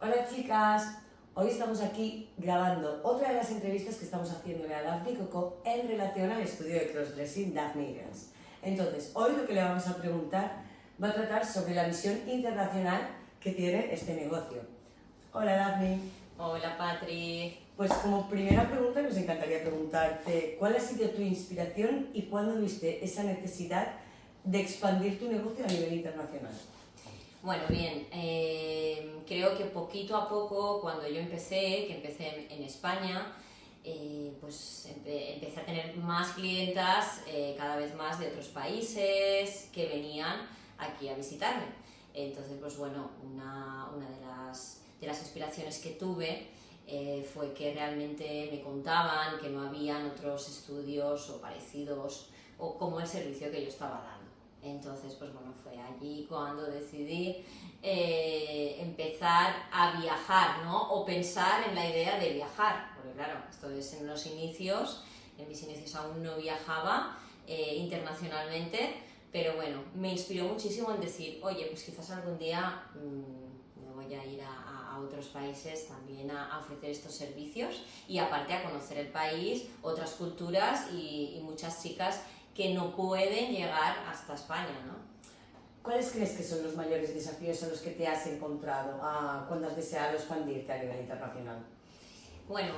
Hola chicas, hoy estamos aquí grabando otra de las entrevistas que estamos haciéndole a Daphne Coco en relación al estudio de crossdressing Daphne Irons. Entonces, hoy lo que le vamos a preguntar va a tratar sobre la visión internacional que tiene este negocio. Hola Daphne. Hola Patri. Pues como primera pregunta nos encantaría preguntarte ¿cuál ha sido tu inspiración y cuándo viste esa necesidad de expandir tu negocio a nivel internacional? Bueno, bien, creo que poquito a poco, cuando yo empecé, que empecé en España, pues empecé a tener más clientas, cada vez más de otros países que venían aquí a visitarme. Entonces, pues bueno, una de las inspiraciones que tuve fue que realmente me contaban que no habían otros estudios o parecidos o como el servicio que yo estaba dando. Entonces, pues bueno, fue allí cuando decidí empezar a viajar, ¿no? O pensar en la idea de viajar, porque claro, esto es en los inicios, en mis inicios aún no viajaba internacionalmente, pero bueno, me inspiró muchísimo en decir, oye, pues quizás algún día me voy a ir a otros países también a ofrecer estos servicios y aparte a conocer el país, otras culturas y muchas chicas que no pueden llegar hasta España, ¿no? ¿Cuáles crees que son los mayores desafíos a los que te has encontrado cuando has deseado expandirte a nivel internacional? Bueno,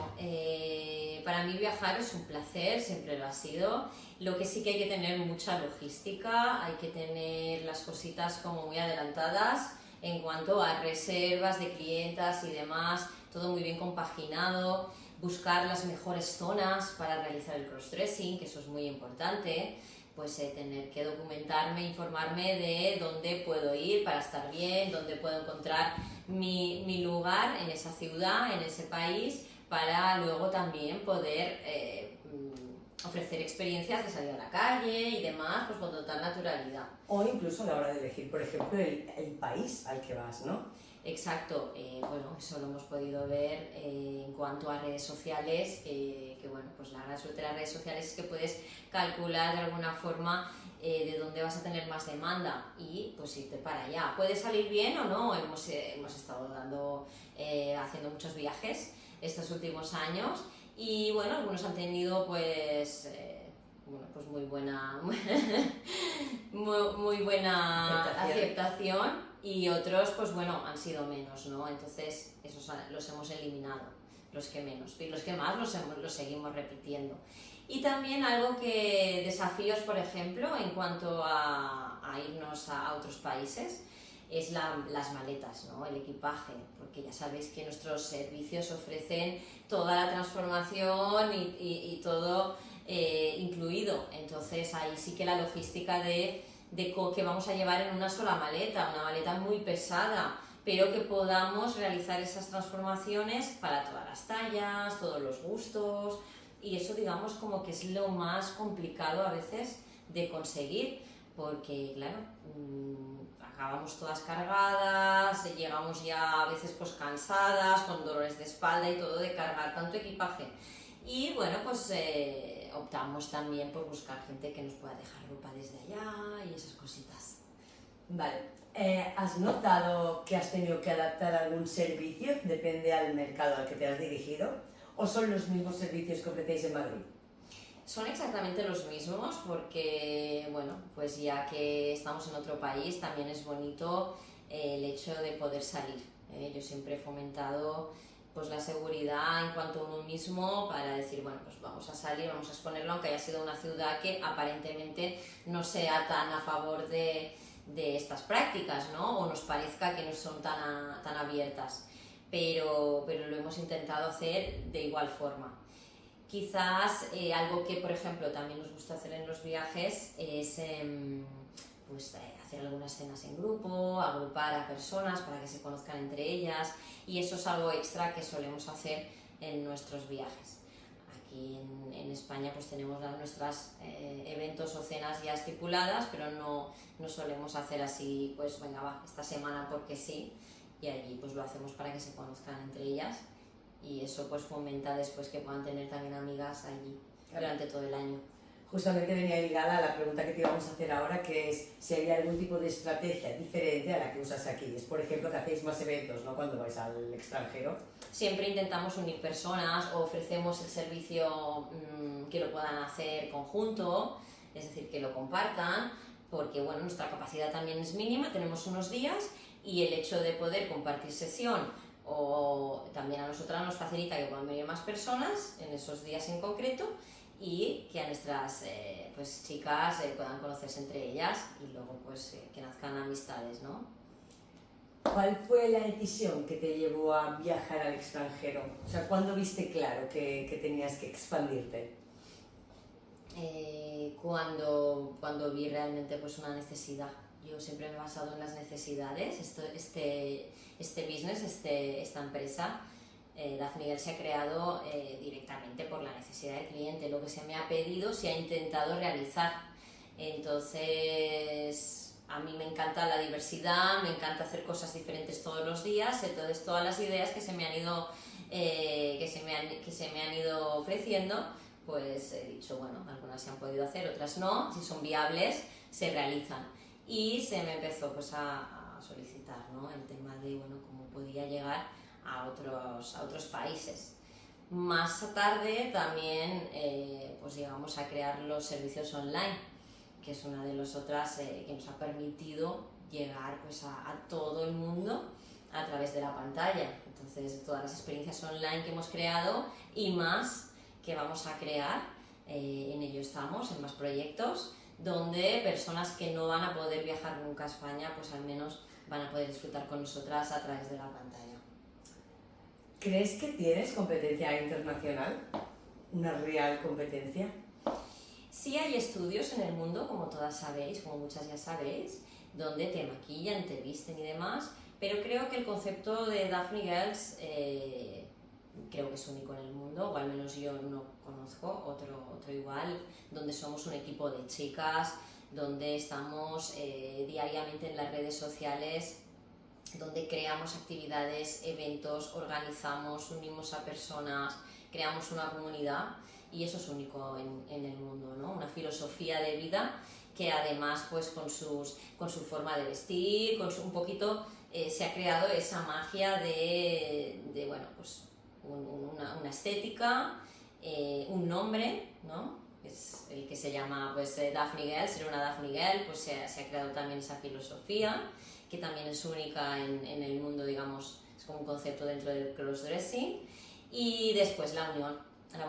para mí viajar es un placer, siempre lo ha sido. Lo que sí que hay que tener mucha logística, hay que tener las cositas como muy adelantadas en cuanto a reservas de clientas y demás, todo muy bien compaginado, buscar las mejores zonas para realizar el crossdressing, que eso es muy importante, pues tener que documentarme, informarme de dónde puedo ir para estar bien, dónde puedo encontrar mi lugar en esa ciudad, en ese país, para luego también poder ofrecer experiencias de salir a la calle y demás, pues con total naturalidad. O incluso a la hora de elegir, por ejemplo, el país al que vas, ¿no? Exacto, bueno, eso lo hemos podido ver en cuanto a redes sociales, que bueno, pues la gran suerte de las redes sociales es que puedes calcular de alguna forma de dónde vas a tener más demanda y pues irte para allá. ¿Puede salir bien o no? Hemos estado haciendo muchos viajes estos últimos años y bueno, algunos han tenido pues muy buena muy buena aceptación y otros pues bueno han sido menos, ¿no? Entonces esos los hemos eliminado, los que menos, y los que más los seguimos repitiendo. Y también algo que desafíos, por ejemplo, en cuanto a irnos a otros países es las maletas, ¿no? El equipaje, porque ya sabéis que nuestros servicios ofrecen toda la transformación y todo incluido. Entonces ahí sí que la logística de que vamos a llevar en una sola maleta, una maleta muy pesada, pero que podamos realizar esas transformaciones para todas las tallas, todos los gustos, y eso digamos como que es lo más complicado a veces de conseguir, porque claro, acabamos todas cargadas, llegamos ya a veces pues cansadas, con dolores de espalda y todo de cargar tanto equipaje. Y bueno, pues optamos también por buscar gente que nos pueda dejar ropa desde allá y esas cositas. Vale. ¿Has notado que has tenido que adaptar algún servicio? Depende al mercado al que te has dirigido. ¿O son los mismos servicios que ofrecéis en Madrid? Son exactamente los mismos porque, bueno, pues ya que estamos en otro país también es bonito el hecho de poder salir. Yo siempre he fomentado pues la seguridad en cuanto a uno mismo para decir, bueno, pues vamos a salir, vamos a exponerlo, aunque haya sido una ciudad que aparentemente no sea tan a favor de estas prácticas, ¿no? O nos parezca que no son tan abiertas, pero lo hemos intentado hacer de igual forma. Quizás algo que, por ejemplo, también nos gusta hacer en los viajes es hacer algunas cenas en grupo, agrupar a personas para que se conozcan entre ellas, y eso es algo extra que solemos hacer en nuestros viajes. Aquí en España pues tenemos nuestros eventos o cenas ya estipuladas, pero no solemos hacer así, pues venga va, esta semana porque sí, y allí pues lo hacemos para que se conozcan entre ellas. Y eso pues fomenta después que puedan tener también amigas allí durante todo el año. justamente venía ligada a la pregunta que te íbamos a hacer ahora, que es si había algún tipo de estrategia diferente a la que usas aquí. Es, por ejemplo, que hacéis más eventos, ¿no?, cuando vais al extranjero. Siempre intentamos unir personas o ofrecemos el servicio que lo puedan hacer conjunto, es decir, que lo compartan, porque bueno, nuestra capacidad también es mínima, tenemos unos días y el hecho de poder compartir sesión o también a nosotras nos facilita que puedan venir más personas en esos días en concreto y que a nuestras pues, chicas puedan conocerse entre ellas y luego pues que nazcan amistades, ¿no? ¿Cuál fue la decisión que te llevó a viajar al extranjero? O sea, ¿cuándo viste claro que tenías que expandirte? Cuando vi realmente pues, una necesidad. Yo siempre me he basado en las necesidades. Este business, esta empresa, Daphne Girl se ha creado directamente por la necesidad del cliente. Lo que se me ha pedido se ha intentado realizar. Entonces, a mí me encanta la diversidad, me encanta hacer cosas diferentes todos los días. Entonces, todas las ideas que se me han ido, ofreciendo, pues he dicho, bueno, algunas se han podido hacer, otras no. Si son viables, se realizan. Y se me empezó pues, a solicitar, ¿no?, el tema de bueno, cómo podía llegar a otros países. Más tarde también pues llegamos a crear los servicios online, que es una de las otras que nos ha permitido llegar pues, a todo el mundo a través de la pantalla. Entonces, todas las experiencias online que hemos creado y más que vamos a crear, en ello estamos, en más proyectos, donde personas que no van a poder viajar nunca a España, pues al menos van a poder disfrutar con nosotras a través de la pantalla. ¿Crees que tienes competencia internacional? ¿Una real competencia? Sí hay estudios en el mundo, como todas sabéis, como muchas ya sabéis, donde te maquillan, te visten y demás, pero creo que el concepto de Daphne Girls creo que es único en el mundo, o al menos yo no conozco otro igual, donde somos un equipo de chicas, donde estamos diariamente en las redes sociales, donde creamos actividades, eventos, organizamos, unimos a personas, creamos una comunidad y eso es único en el mundo, ¿no? Una filosofía de vida que además pues con su forma de vestir, un poquito se ha creado esa magia de bueno, pues una estética, un nombre, ¿no? Es el que se llama pues, Daphne Girl, ser una Daphne Girl, pues se ha creado también esa filosofía, que también es única en el mundo, digamos, es como un concepto dentro del crossdressing. Y después la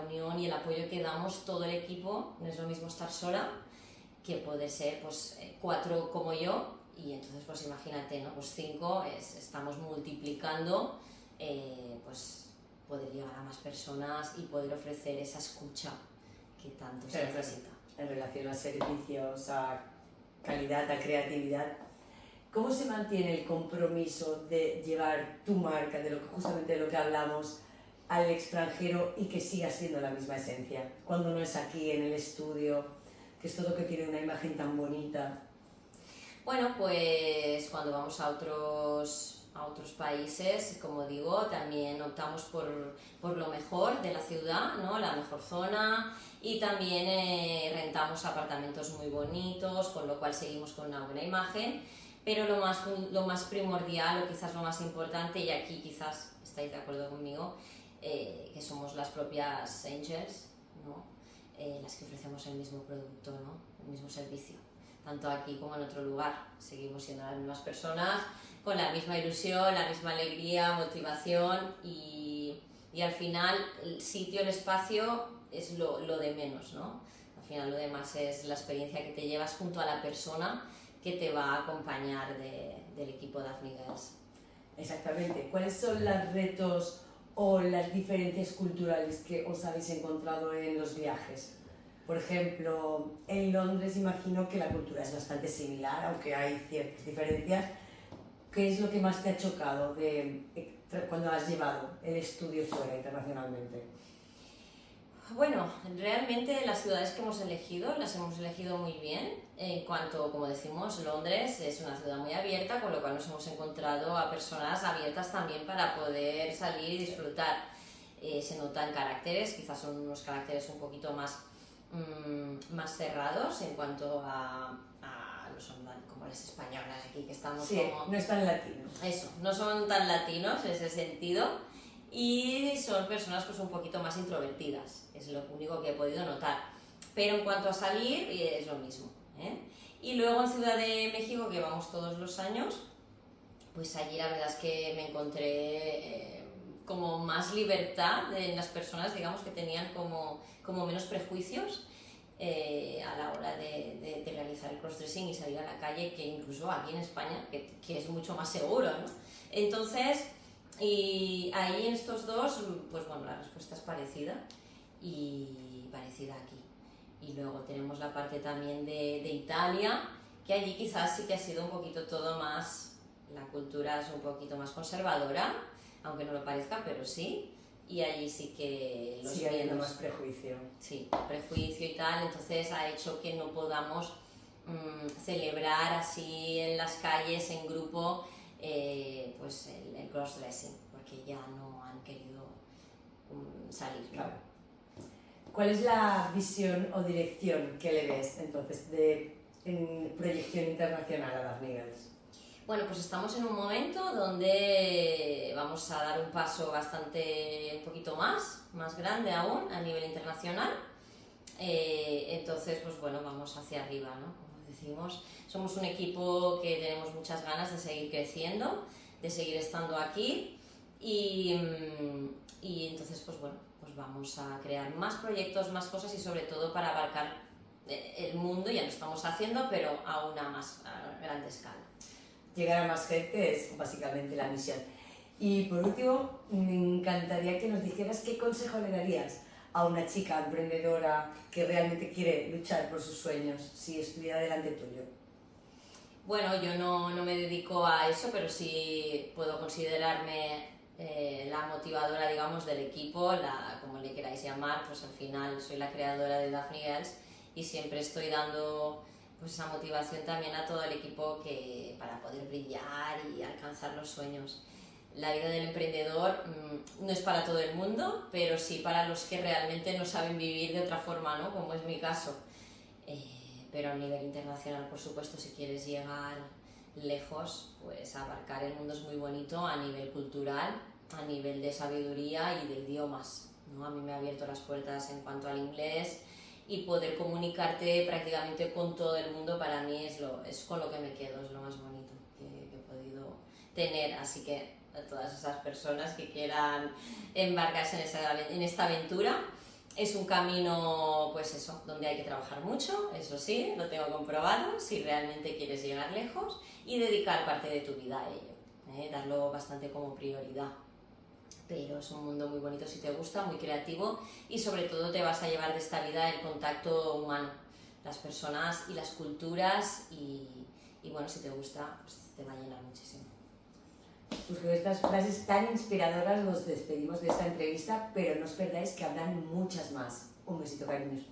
unión y el apoyo que damos todo el equipo. No es lo mismo estar sola que poder ser pues, 4 como yo, y entonces pues imagínate, ¿no? Pues 5, estamos multiplicando pues poder llegar a más personas y poder ofrecer esa escucha que tanto se necesita. En relación a servicios, a calidad, a creatividad, ¿cómo se mantiene el compromiso de llevar tu marca, justamente de lo que hablamos, al extranjero y que siga siendo la misma esencia? Cuando no es aquí en el estudio, que es todo que tiene una imagen tan bonita. Bueno, pues cuando vamos a otros países, como digo, también optamos por lo mejor de la ciudad, ¿no? La mejor zona, y también rentamos apartamentos muy bonitos, con lo cual seguimos con una buena imagen, pero lo más primordial o quizás lo más importante, y aquí quizás estáis de acuerdo conmigo, que somos las propias Angels, ¿no? Las que ofrecemos el mismo producto, ¿no? El mismo servicio, tanto aquí como en otro lugar. Seguimos siendo las mismas personas, con la misma ilusión, la misma alegría, motivación, y al final el sitio, el espacio es lo de menos, ¿no? Al final lo demás es la experiencia que te llevas junto a la persona que te va a acompañar del equipo Daphne Girls. Exactamente. ¿Cuáles son los retos o las diferencias culturales que os habéis encontrado en los viajes? Por ejemplo, en Londres imagino que la cultura es bastante similar, aunque hay ciertas diferencias. ¿Qué es lo que más te ha chocado cuando has llevado el estudio fuera internacionalmente? Bueno, realmente las ciudades que hemos elegido, las hemos elegido muy bien. En cuanto, como decimos, Londres es una ciudad muy abierta, con lo cual nos hemos encontrado a personas abiertas también para poder salir y disfrutar. Se notan caracteres, quizás son unos caracteres un poquito más más cerrados en cuanto a los online, como las españolas aquí, que estamos sí, como... no es tan latino. Eso, no son tan latinos en ese sentido y son personas pues un poquito más introvertidas, es lo único que he podido notar. Pero en cuanto a salir, es lo mismo, ¿eh? Y luego en Ciudad de México, que vamos todos los años, pues allí la verdad es que me encontré como más libertad en las personas, digamos, que tenían como menos prejuicios a la hora de realizar el crossdressing y salir a la calle, que incluso aquí en España, que es mucho más seguro, ¿no? Entonces, y ahí en estos dos, pues bueno, la respuesta es parecida y parecida aquí. Y luego tenemos la parte también de Italia, que allí quizás sí que ha sido un poquito todo más, la cultura es un poquito más conservadora, aunque no lo parezca, pero sí, y allí sí que los sigue habiendo miedos, más prejuicio. sí, prejuicio y tal, entonces ha hecho que no podamos celebrar así en las calles, en grupo, pues el crossdressing, porque ya no han querido salir. Claro. ¿Cuál es la visión o dirección que le ves entonces en proyección internacional a Daphne Girls? Bueno, pues estamos en un momento donde vamos a dar un paso un poquito más grande aún a nivel internacional. Entonces, pues bueno, vamos hacia arriba, ¿no? Como decimos, somos un equipo que tenemos muchas ganas de seguir creciendo, de seguir estando aquí y entonces, pues bueno, pues vamos a crear más proyectos, más cosas y sobre todo para abarcar el mundo, ya lo estamos haciendo, pero a una más grande escala. Llegar a más gente es básicamente la misión. Y por último, me encantaría que nos dijeras qué consejo le darías a una chica emprendedora que realmente quiere luchar por sus sueños si estuviera delante tuyo. Bueno, yo no me dedico a eso, pero sí puedo considerarme la motivadora, digamos, del equipo, como le queráis llamar, pues al final soy la creadora de Daphne Girls y siempre estoy dando pues esa motivación también a todo el equipo para poder brillar y alcanzar los sueños. La vida del emprendedor no es para todo el mundo, pero sí para los que realmente no saben vivir de otra forma, ¿no? Como es mi caso. Pero a nivel internacional, por supuesto, si quieres llegar lejos, pues abarcar el mundo es muy bonito a nivel cultural, a nivel de sabiduría y de idiomas, ¿no? A mí me ha abierto las puertas en cuanto al inglés y poder comunicarte prácticamente con todo el mundo para mí es con lo que me quedo, es lo más bonito que he podido tener. Así que a todas esas personas que quieran embarcarse en esta aventura, es un camino, pues eso, donde hay que trabajar mucho, eso sí, lo tengo comprobado, si realmente quieres llegar lejos y dedicar parte de tu vida a ello, darlo bastante como prioridad. Pero es un mundo muy bonito si te gusta, muy creativo y sobre todo te vas a llevar de esta vida el contacto humano, las personas y las culturas y bueno, si te gusta, pues te va a llenar muchísimo. Pues con estas frases tan inspiradoras nos despedimos de esta entrevista, pero no os perdáis que habrán muchas más. Un besito, cariños.